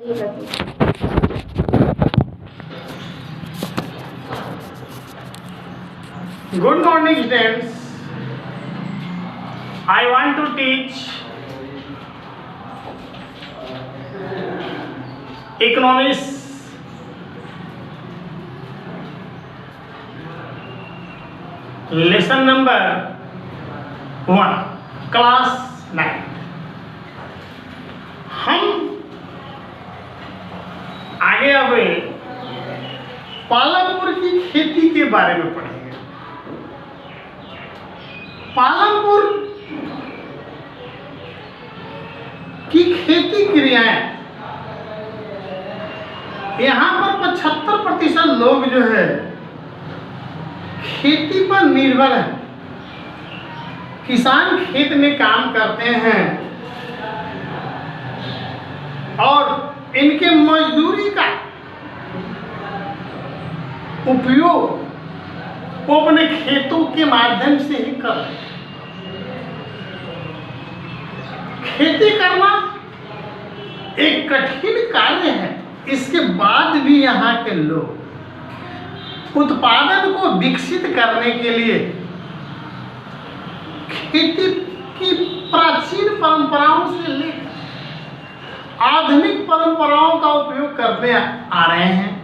Good morning, students. I want to teach economics. Lesson number 1, class 9. हम आगे अब पालमपुर की खेती के बारे में पढ़ेंगे। पालमपुर की खेती क्रियाएं, यहाँ पर 75% लोग जो है खेती पर निर्भर है। किसान खेत में काम करते हैं और इनके मजदूरी का उपयोग वो अपने खेतों के माध्यम से ही कर रहे हैं। खेती करना एक कठिन कार्य है, इसके बाद भी यहाँ के लोग उत्पादन को विकसित करने के लिए खेती की प्राचीन परंपराओं से लेकर आधुनिक परंपराओं का उपयोग करते आ रहे हैं।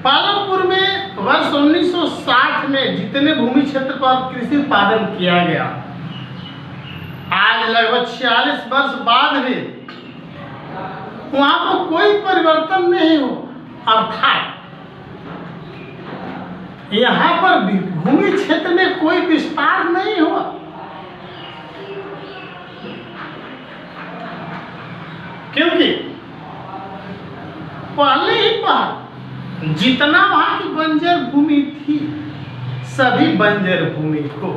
पालमपुर में वर्ष 1960 में जितने भूमि क्षेत्र पर कृषि उत्पादन किया गया, आज लगभग 46 वर्ष बाद भी वहां पर कोई परिवर्तन नहीं हो, अर्थात यहाँ पर भी भूमि क्षेत्र में कोई विस्तार नहीं हुआ। क्योंकि पहले ही पर जितना वहां की बंजर भूमि थी, सभी बंजर भूमि को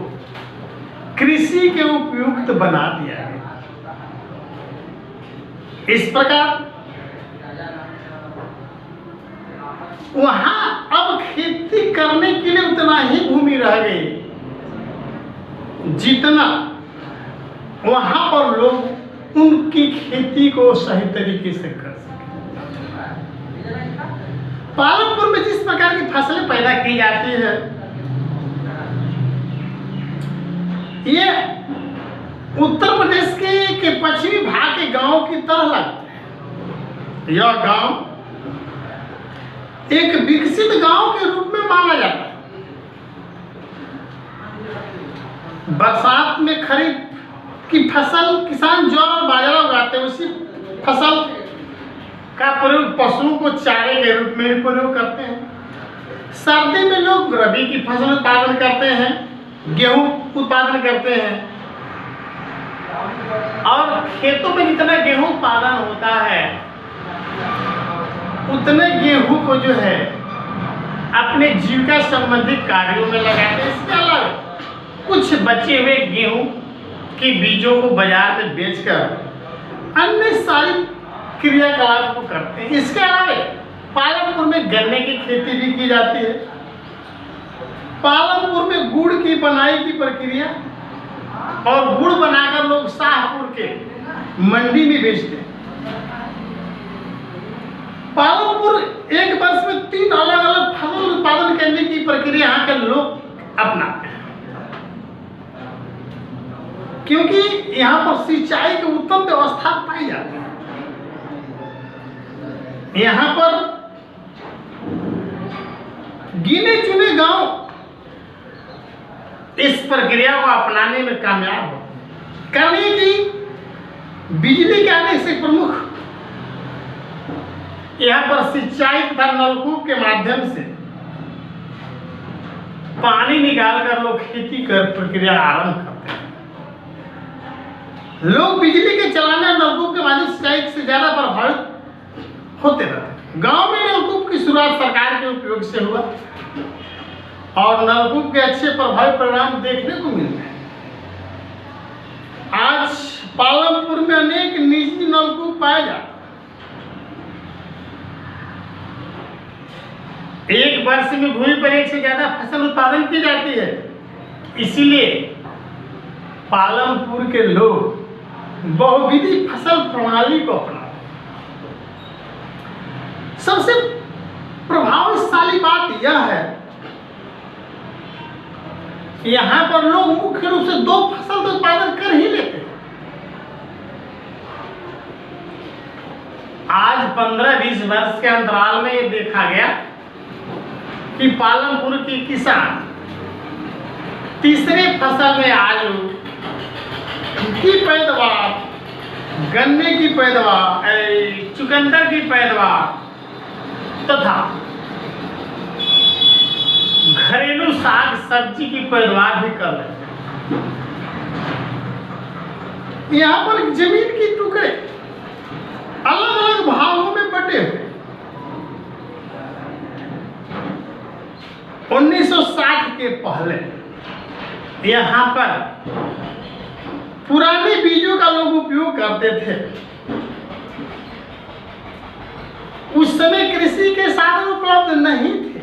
कृषि के उपयुक्त बना दिया गया। इस प्रकार वहां अब खेती करने के लिए उतना ही भूमि रह गई जितना वहां पर लोग उनकी खेती को सही तरीके से कर सके। पालमपुर में जिस प्रकार की फसलें पैदा की जाती है, ये उत्तर प्रदेश के पश्चिमी भाग के गांव की तरह लगता है। यह गांव एक विकसित गांव के रूप में माना जाता है। बरसात में खरीफ की फसल किसान ज्वार और बाजरा उगाते हैं, उसी फसल का प्रयोग पशुओं को चारे के रूप में भी प्रयोग करते हैं। सर्दी में लोग रबी की फसल उत्पादन करते हैं, गेहूं उत्पादन करते हैं, और खेतों में जितना गेहूं उत्पादन होता है उतने गेहूं को जो है अपने जीविका संबंधी कार्यों में लगाते हैं। इसके अलावा कुछ बचे हुए गेहूं के बीजों को बाजार में बेचकर अन्य सारी क्रियाकलाप को करते हैं। इसके अलावा पालमपुर में गन्ने की खेती भी की जाती है। पालमपुर में गुड़ की बनाई की प्रक्रिया और गुड़ बनाकर लोग शाहपुर के मंडी में बेचते हैं। पालमपुर एक वर्ष में 3 अलग अलग फसल उत्पादन करने की प्रक्रिया यहाँ के लोग अपनाते हैं, क्योंकि यहाँ पर सिंचाई की उत्तम व्यवस्था पाई जाती है। यहाँ पर गिने चुने गांव इस प्रक्रिया को अपनाने में कामयाब हो। करने की बिजली के आने से प्रमुख यहाँ पर सिंचाई तथा नलकूप के माध्यम से पानी निकालकर लोग खेती कर प्रक्रिया आरंभ करते हैं। लोग बिजली के चलाने और नलकूप के माध्यम से सिंचाई से ज्यादा प्रभावित होते रहते। गांव में नलकूप की शुरुआत सरकार के उपयोग से हुआ और नलकूप के अच्छे प्रभावी परिणाम देखने को मिलते हैं। आज पालमपुर में अनेक निजी नलकूप पाए जाते हैं। एक वर्ष में भूमि पर एक से ज्यादा फसल उत्पादन की जाती है, इसीलिए पालमपुर के लोग बहुविधि फसल प्रणाली को अपनाते हैं। सबसे प्रभावशाली बात यह है, यहां पर लोग मुख्य रूप से 2 फसल का उत्पादन कर ही लेते हैं। आज 15-20 वर्ष के अंतराल में ये देखा गया कि पालमपुर के किसान तीसरे फसल में आलू की पैदावार, गन्ने की पैदावार, चुकंदर की पैदावार तथा घरेलू साग सब्जी की पैदावार भी कर रहे हैं। यहाँ पर जमीन के टुकड़े अलग अलग भागों में बटे हुए। 1960 के पहले यहाँ पर पुराने बीजों का लोग उपयोग करते थे। उस समय कृषि के साधन उपलब्ध नहीं थे,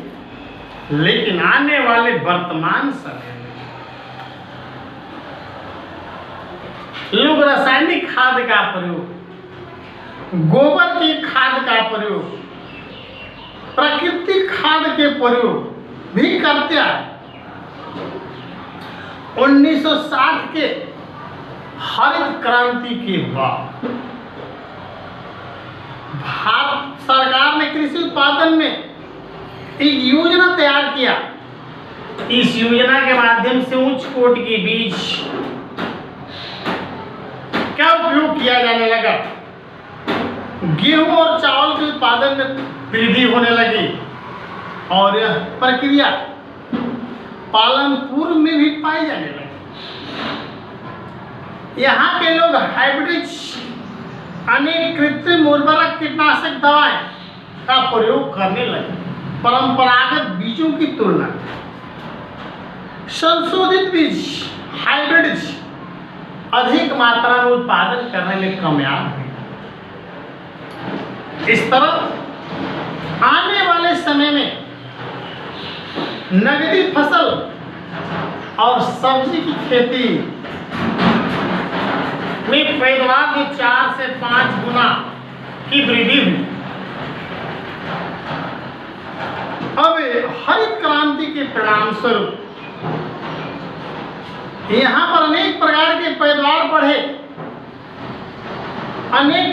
लेकिन आने वाले वर्तमान समय में लोग रासायनिक खाद का प्रयोग, गोबर की खाद का प्रयोग, प्राकृतिक खाद के प्रयोग भी करते हैं। 1960 के हरित क्रांति के बाद भारत सरकार ने कृषि उत्पादन में एक योजना तैयार किया। इस योजना के माध्यम से उच्च कोटि के बीज का उपयोग किया जाने लगा। गेहूं और चावल के उत्पादन में वृद्धि होने लगी और यह प्रक्रिया पालमपुर में भी पाई जाने लगी। यहाँ के लोग हाइब्रिड अनेक कृत्रिम उर्वरक कीटनाशक दवाएं का प्रयोग करने लगे। परंपरागत बीजों की तुलना संशोधित बीज, हाइब्रिड अधिक मात्रा में उत्पादन करने में कामयाब हुए। इस तरह आने वाले समय में नगदी फसल और सब्जी की खेती में पैदावार में 4 से 5 गुना की वृद्धि हुई। अब हरित क्रांति के परिणाम स्वरूप यहाँ पर अनेक प्रकार के पैदावार बढ़े। अनेक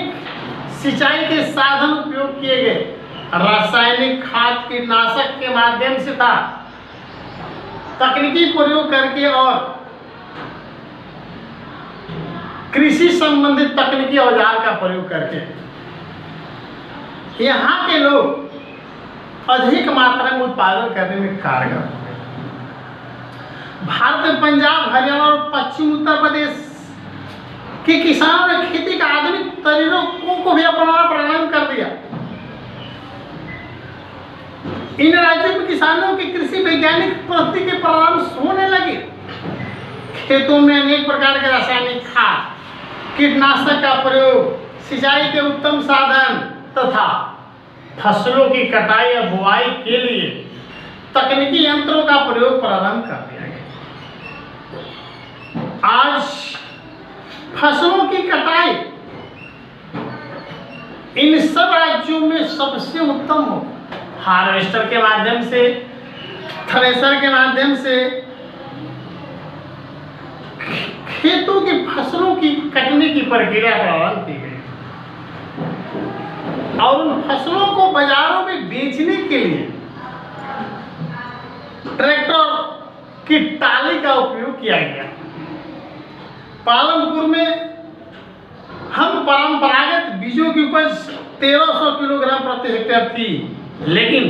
सिंचाई के साधन उपयोग किए गए। रासायनिक खाद कीटनाशक के माध्यम से था, तकनीकी प्रयोग करके और कृषि संबंधित तकनीकी औजार का प्रयोग करके यहाँ के लोग अधिक मात्रा में उत्पादन करने में कारगर हुए। भारत में पंजाब, हरियाणा और पश्चिम उत्तर प्रदेश के किसानों ने खेती का आधुनिक तरीकों को भी अपनाना प्रारंभ कर दिया। इन राज्यों में किसानों की कृषि वैज्ञानिक पद्धति के परामर्श होने लगे। खेतों में अनेक प्रकार के रासायनिक खाद, कीटनाशक का प्रयोग, सिंचाई के उत्तम साधन तथा फसलों की कटाई या बुआई के लिए तकनीकी यंत्रों का प्रयोग प्रारंभ कर दिया गया। आज फसलों की कटाई इन सब राज्यों में सबसे उत्तम हो। हार्वेस्टर के माध्यम से, थ्रेशर के माध्यम से खेतों की फसलों की कटने की प्रक्रिया प्रारंभ की गई और उन फसलों को बाजारों में बेचने के लिए ट्रैक्टर की टाली का उपयोग किया गया। पालमपुर में हम परंपरागत बीजों की उपज 1300 किलोग्राम प्रति हेक्टेयर थी, लेकिन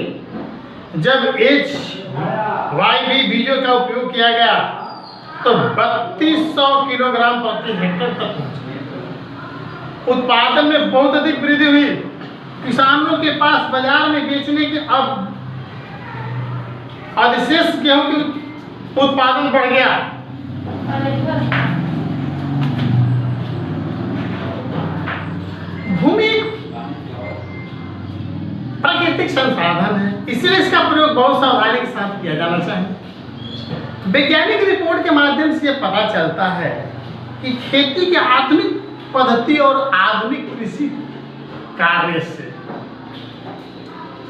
जब HYB बीजों का उपयोग किया गया तो 3200 किलोग्राम प्रति हेक्टेयर तक पहुंच गया। उत्पादन में बहुत अधिक वृद्धि हुई। किसानों के पास बाजार में बेचने के अब अधिशेष गेहूं की उत्पादन बढ़ गया। भूमि प्राकृतिक संसाधन है, इसलिए इसका प्रयोग बहुत सावधानी के साथ किया जाना चाहिए। वैज्ञानिक रिपोर्ट के माध्यम से यह पता चलता है कि खेती की आधुनिक पद्धति और आधुनिक कृषि कार्य से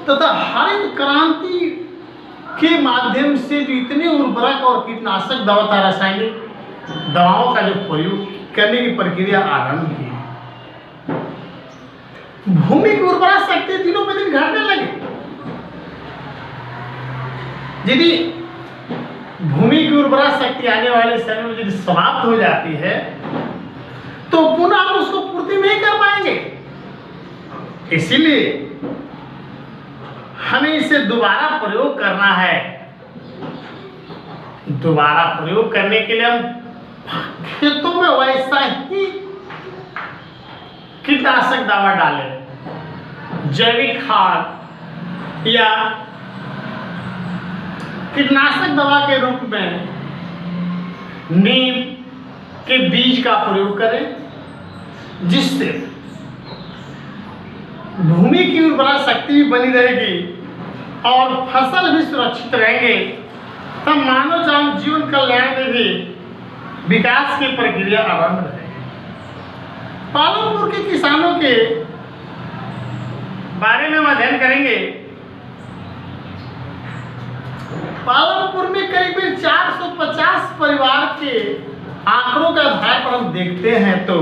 तथा हरित क्रांति के माध्यम से जो इतने उर्वरक और कीटनाशक दवा तथा रासायनिक दवाओं का जो प्रयोग करने की प्रक्रिया आरंभ की, भूमि की उर्वरा शक्ति दिनों पे दिन घटने लगी। यदि भूमि की उर्वरा शक्ति आने वाले समय में यदि समाप्त हो जाती है तो पुनः हम उसको पूर्ति नहीं कर पाएंगे। इसीलिए हमें इसे दोबारा प्रयोग करना है। दोबारा प्रयोग करने के लिए हम खेतों में वैसा ही कीटनाशक दवा डालें, जैविक खाद या कीटनाशक दवा के रूप में नीम के बीज का प्रयोग करें, जिससे भूमि की उर्वरा शक्ति भी बनी रहेगी और फसल भी सुरक्षित रहेंगे। तब मानव जीवन कल्याण में भी विकास की प्रक्रिया आरंभ रहेगी। पालमपुर के किसानों के बारे में हम अध्ययन करेंगे। पालमपुर में करीब 450 परिवार के आंकड़ों के आधार पर हम देखते हैं तो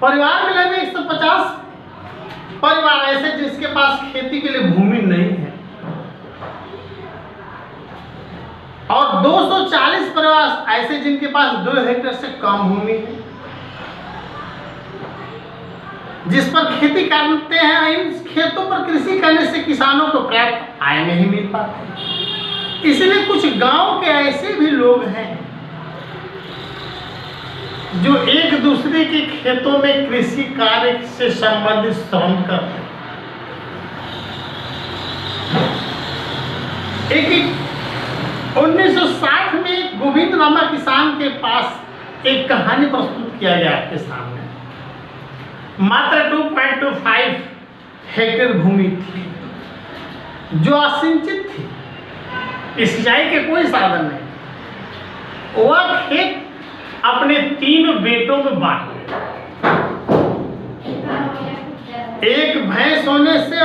परिवार में लगभग 150 परिवार ऐसे जिसके पास खेती के लिए भूमि नहीं है और 240 परिवार ऐसे जिनके पास 2 हेक्टेयर से कम भूमि है, जिस पर खेती करते हैं। इन खेतों पर कृषि करने से किसानों को पर्याप्त आय नहीं मिल पाती। इसलिए कुछ गांव के ऐसे भी लोग हैं जो एक दूसरे के खेतों में कृषि कार्य से संबंधित श्रम करते हैं। एक 1960 में गोविंद रामा किसान के पास एक कहानी प्रस्तुत किया गया आपके सामने। मात्र 2.25 हेक्टेयर भूमि थी जो असिंचित थी, सिंचाई के कोई साधन नहीं। वह खेत अपने 3 बेटों में बांट दिया। एक भैंस होने से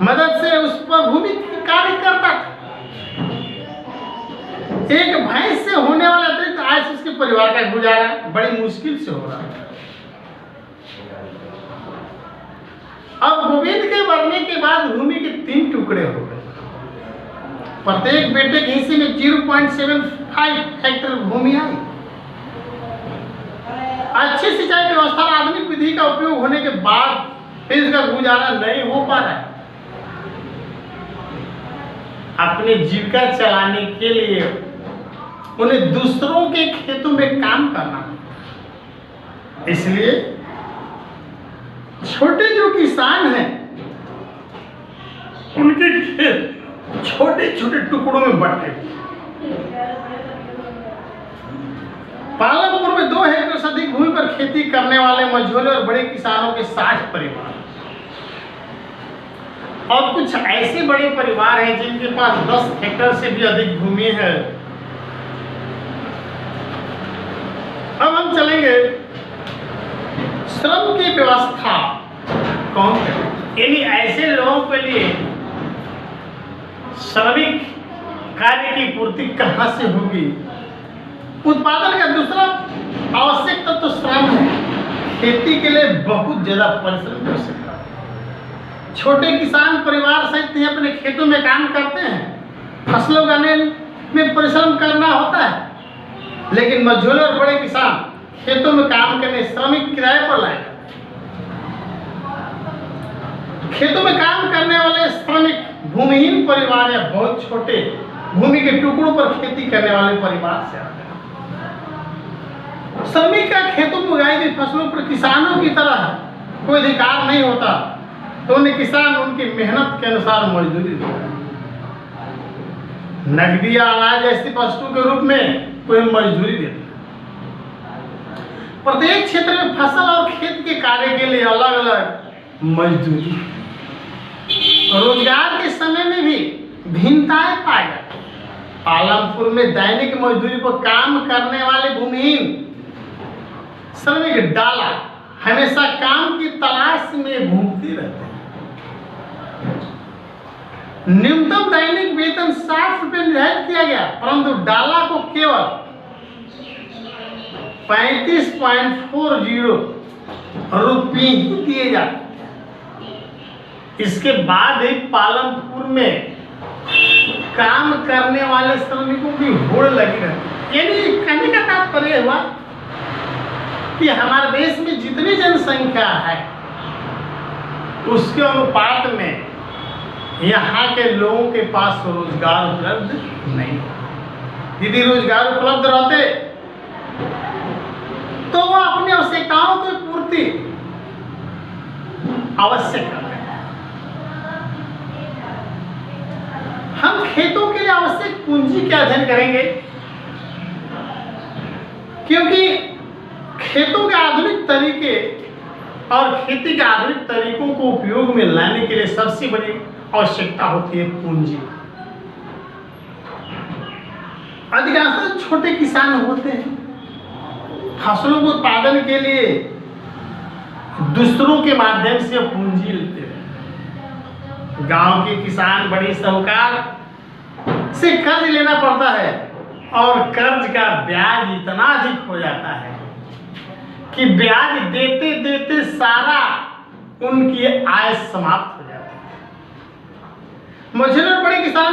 मदद से उस पर भूमि कार्य करता था। एक भैंस से होने वाला अतिरिक्त आय से उसके परिवार का गुजारा बड़ी मुश्किल से हो रहा है। अब गोविंद के मरने के बाद भूमि के 3 टुकड़े हो गए। प्रत्येक बेटे के हिस्से में 0.75 हेक्टेयर भूमि आई। अच्छी सिंचाई व्यवस्था और आधुनिक विधि का उपयोग होने के बाद फिर इसका गुजारा नहीं हो पा रहा है। अपनी जीविका चलाने के लिए उन्हें दूसरों के खेतों में काम करना पड़ता है। इसलिए छोटे जो किसान हैं उनके खेत छोटे छोटे टुकड़ों में बंटे। पालमपुर में 2 हेक्टेयर से अधिक भूमि पर खेती करने वाले मझोले और बड़े किसानों के 60 परिवार और कुछ ऐसे बड़े परिवार हैं जिनके पास 10 हेक्टेयर से भी अधिक भूमि है। अब हम चलेंगे श्रम की व्यवस्था कौन करे, यानी ऐसे लोगों के लिए श्रमिक कार्य की पूर्ति कहां से होगी। उत्पादन का दूसरा आवश्यक तत्व तो श्रम है। खेती के लिए बहुत ज्यादा परिश्रम कर सकता है। छोटे किसान परिवार सहित ही अपने खेतों में काम करते हैं। फसल उगाने में परिश्रम करना होता है, लेकिन मझोले और बड़े किसान खेतों में काम करने श्रमिक किराए पर लाए। खेतों में काम करने वाले श्रमिक भूमिहीन परिवार या बहुत छोटे भूमि के टुकड़ों पर खेती करने वाले परिवार से आते हैं। श्रमिक का खेतों में उगाई गई फसलों पर किसानों की तरह कोई अधिकार नहीं होता, तो उन्हें किसान उनकी मेहनत के अनुसार मजदूरी देता है। नकदी या अनाज ऐसी वस्तु के रूप में कोई मजदूरी देता है। प्रत्येक क्षेत्र में फसल और खेत के कार्य के लिए अलग अलग मजदूरी। रोजगार के समय में भी भिन्नताएं पाई जाती हैं। पालमपुर में दैनिक मजदूरी पर काम करने वाले भूमिहीन श्रमिक डाला हमेशा काम की तलाश में घूमती रहे। न्यूनतम दैनिक वेतन 60 रुपये निर्धारित किया गया, परंतु डाला को केवल 35.40 रुपये ही दिए जाते। इसके बाद ही पालमपुर में काम करने वाले श्रमिकों की होड़ लगी रहती। यानी कहने का तात्पर्य हुआ कि हमारे देश में जितनी जनसंख्या है उसके अनुपात में यहाँ के लोगों के पास रोजगार उपलब्ध नहीं। यदि रोजगार उपलब्ध रहते तो वह अपनी आवश्यकताओं की पूर्ति अवश्य कर रहे हैं। हम खेतों के लिए आवश्यक पूंजी का अध्ययन करेंगे, क्योंकि खेतों के आधुनिक तरीके और खेती के आधुनिक तरीकों को उपयोग में लाने के लिए सबसे बड़ी आवश्यकता होती है पूंजी। अधिकांश छोटे किसान होते हैं, फसलों के उत्पादन के लिए दूसरों के माध्यम से पूंजी लेते हैं। गांव के किसान बड़ी साहूकार से कर्ज लेना पड़ता है और कर्ज का ब्याज इतना अधिक हो जाता है कि ब्याज देते देते सारा उनकी आय समाप्त हो जाती है। मझोले और बड़े किसान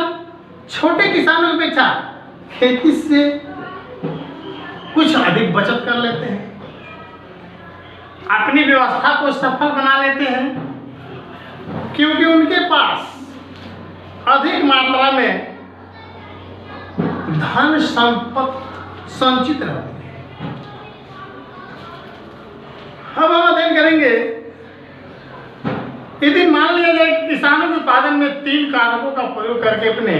छोटे किसानों की अपेक्षा खेती से कुछ अधिक बचत कर लेते हैं, अपनी व्यवस्था को सफल बना लेते हैं, क्योंकि उनके पास अधिक मात्रा में धन संपत्ति संचित रहती है। अब हम अध्ययन करेंगे, यदि मान लिया जाए कि किसानों के उत्पादन में 3 कारकों का प्रयोग करके अपने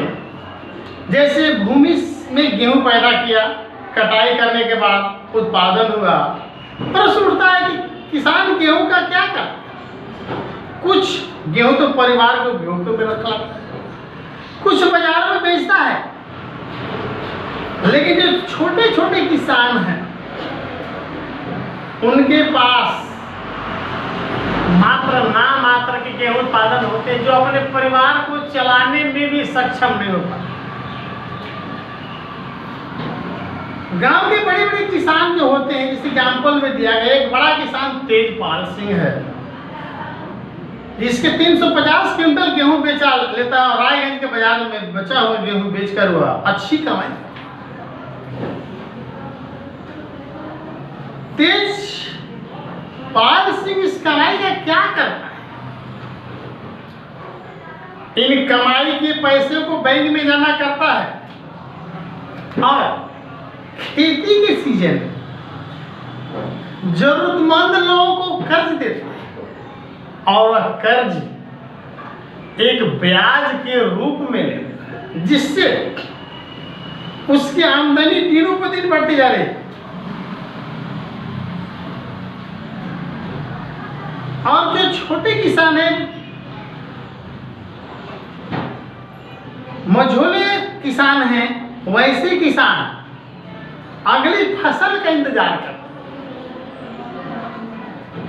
जैसे भूमि में गेहूं पैदा किया, कटाई करने के बाद उत्पादन हुआ, प्रश्न उठता है कि किसान गेहूं का क्या करता? कुछ गेहूं तो परिवार को भूखों में रखता है, कुछ बाजार में बेचता है, लेकिन जो छोटे छोटे किसान हैं उनके पास मात्र नामात्र के गेहूं उत्पादन होते हैं, जो अपने परिवार को चलाने में भी सक्षम नहीं हो पाते। गांव के बड़े बड़े किसान जो होते हैं, जैसे एग्जाम्पल में दिया गया, एक बड़ा किसान तेजपाल सिंह है, जिसके 350 क्विंटल गेहूं बेचा लेता है और रायगंज के बाजार में बचा हुआ गेहूं बेचकर हुआ अच्छी कमाई। तेजपाल सिंह इस कमाई का क्या करता है? इन कमाई के पैसे को बैंक में जमा करता है और खेती के सीजन में जरूरतमंद लोगों को कर्ज देता है और कर्ज एक ब्याज के रूप में लेता है, जिससे उसकी आमदनी दिनों पर दिन बढ़ती जा रही है। और जो छोटे किसान हैं, मझोले किसान हैं, वैसे किसान अगली फसल का इंतजार करते हैं,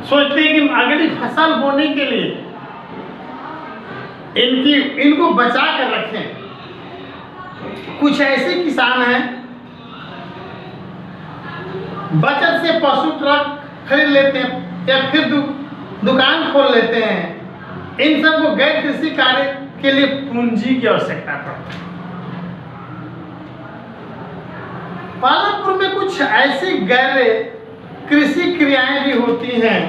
सोचते हैं कि अगली फसल बोने के लिए इनको बचा कर रखें। कुछ ऐसे किसान हैं बचत से पशु ट्रक खरीद लेते हैं या फिर दुकान खोल लेते हैं। इन सबको गैर कृषि कार्य के लिए पूंजी की आवश्यकता पड़ती है। पालमपुर में कुछ ऐसी गैर कृषि क्रियाएं भी होती हैं,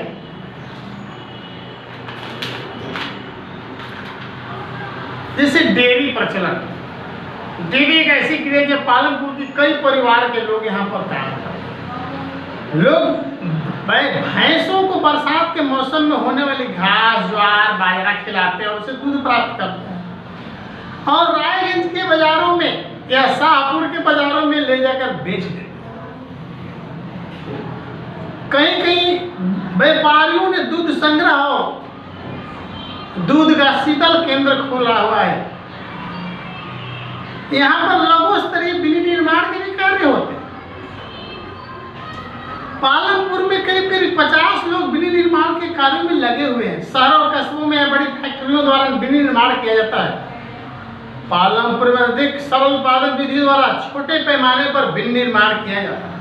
जैसे डेयरी प्रचलन। डेयरी एक ऐसी क्रिया जो पालमपुर की कई परिवार के लोग यहाँ पर काम करते हैं। लोग भैंसों को बरसात के मौसम में होने वाली घास, ज्वार, बाजरा खिलाते हैं और उससे दूध प्राप्त करते हैं और रायगंज के बाजारों में या शाहपुर के बाजारों में ले जाकर बेच देते। कहीं कहीं व्यापारियों ने दूध संग्रह और दूध का शीतल केंद्र खोला हुआ है। यहाँ पर लघु स्तरीय विनिर्माण के भी कार्य होते हैं। पालमपुर में करीब करीब 50 लोग विनिर्माण के कार्यों में लगे हुए हैं। शहरों और कस्बों में बड़ी फैक्ट्रियों द्वारा विनिर्माण किया जाता है। पालमपुर में अधिक सरल उत्पादन विधि द्वारा छोटे पैमाने पर विनिर्माण किया जाता है।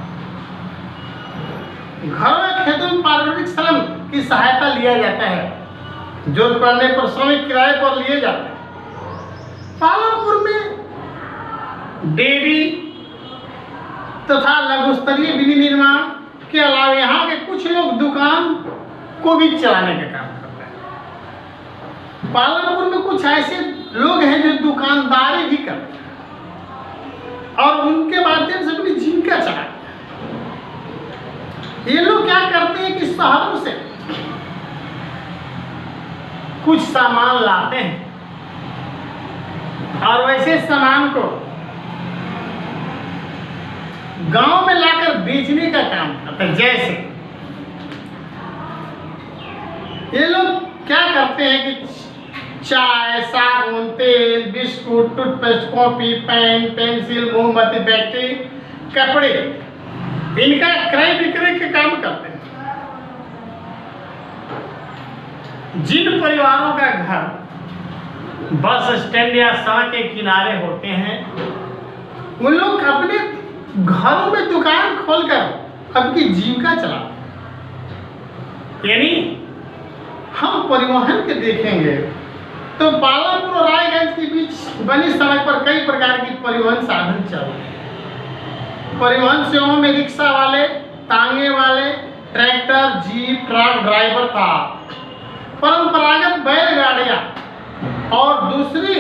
घरों या खेतों में पारंपरिक श्रम की सहायता लिया जाता है। जोत पड़ने पर श्रमिक किराए पर लिए जाते हैं। पालमपुर में डेयरी तथा लघु स्तरीय विनिर्माण के अलावा यहाँ के कुछ लोग दुकान को भी चलाने का काम करते हैं। पालमपुर में कुछ ऐसे लोग हैं जो दुकानदारी भी करते हैं और उनके माध्यम से अपनी जीविका चलाते हैं। ये लोग क्या करते हैं कि शहरों से कुछ सामान लाते हैं और वैसे सामान को गांव में लाकर बेचने का काम करते हैं। जैसे ये लोग क्या करते हैं कि चाय, साबुन, तेल, biscuit, toothpaste, copy, pen, pencil, मोमबत्ती, बैटरी, कपड़े, इनका क्रय विक्रय का काम करते हैं। जिन परिवारों का घर बस स्टैंड या सड़क के किनारे होते हैं, उन लोग अपने घरों में दुकान खोलकर अपनी जीविका चलाते हैं। यानी हम परिवहन के देखेंगे तो पालमपुर और रायगंज के बीच बनी सड़क पर कई प्रकार की परिवहन साधन चल रहे हैं। परिवहन सेवाओं में रिक्शा वाले, तांगे वाले, ट्रैक्टर, जीप, ट्रक ड्राइवर था, परंपरागत बैलगाड़ियां और दूसरी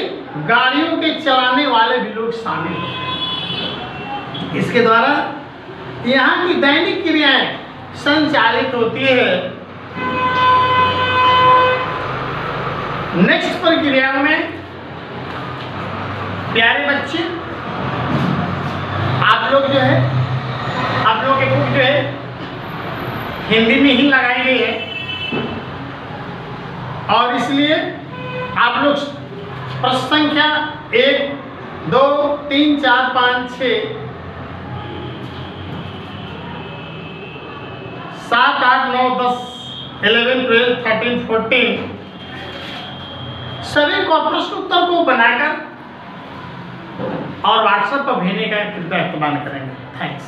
गाड़ियों के चलाने वाले भी लोग शामिल हैं। इसके द्वारा यहाँ की दैनिक क्रियाएं संचालित होती है। नेक्स्ट प्रक्रियाओं में प्यारे बच्चे, आप लोग जो है, आप लोगों की बुक जो है हिंदी में ही लगाई गई है और इसलिए आप लोग प्रश्न संख्या 1, 2, 3, 4, 5, 6, 7, 8, 9, 10, 11, 12, 13, 14 सभी को प्रश्न उत्तर को बनाकर और व्हाट्सएप पर भेजने का कृपया इस्तेमाल करेंगे। थैंक्स।